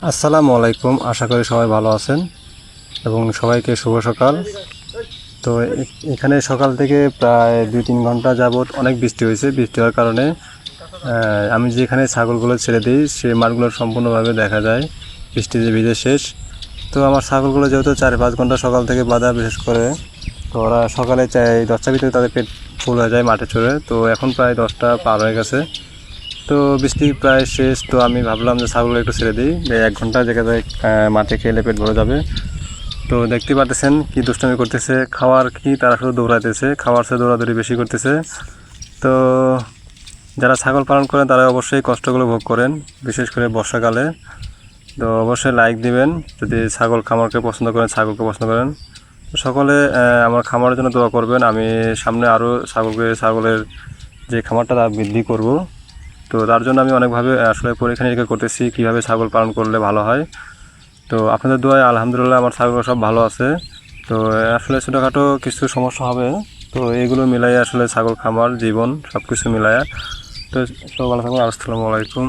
আসসালামু আলাইকুম, আশা করি সবাই ভালো আছেন এবং সবাইকে শুভ সকাল। তো এখানে সকাল থেকে প্রায় 2-3 ঘন্টা যাবৎ অনেক বৃষ্টি হয়েছে। বৃষ্টি হওয়ার কারণে আমি যেখানে ছাগলগুলো ছেড়ে দিই সেই মাঠগুলো সম্পূর্ণভাবে দেখা যায় বৃষ্টিতে ভিজে শেষ। তো আমার ছাগলগুলো যেহেতু 4-5 ঘন্টা সকাল থেকে বাঁধা, বিশেষ করে তো ওরা সকালে 10টার ভিতরে তাদের পেট ফুল হয়ে যায় মাঠে চড়ে। তো এখন প্রায় 10টা পার হয়ে গেছে। তো বৃষ্টি প্রায় শেষ। তো আমি ভাবলাম যে ছাগলগুলো একটু ছেড়ে দিই, 1 ঘন্টা জায়গায় মাঠে খেলে পেট ভরে যাবে। তো দেখতে পাচ্ছেন কি দুষ্টামি করতেছে, খাওয়ার কি তারা শুধু দৌড়াইতেছে, খাওয়ার চেয়ে দৌড়াদৌড়ি বেশি করতেছে। তো যারা ছাগল পালন করেন তারা অবশ্যই কষ্টগুলো ভোগ করেন, বিশেষ করে বর্ষাকালে। তো অবশ্যই লাইক দিবেন যদি ছাগল খামারকে পছন্দ করেন, ছাগলকে পছন্দ করেন। সকলে আমার খামারের জন্য দোয়া করবেন। আমি সামনে আরও ছাগলের যে খামারটা তা বৃদ্ধি করব। তো তার জন্য আমি অনেকভাবে আসলে পরীক্ষা নিরীক্ষা করতেছি কীভাবে ছাগল পালন করলে ভালো হয়। তো আপনাদের দোয়ায় আলহামদুলিল্লাহ আমার ছাগল সব ভালো আছে। তো আসলে ছোটোখাটো কিছু সমস্যা হবে, তো এগুলো মিলাই আসলে ছাগল খামার জীবন সব কিছু মিলায়া। তো সব ভালো থাকুন। আসসালামু আলাইকুম।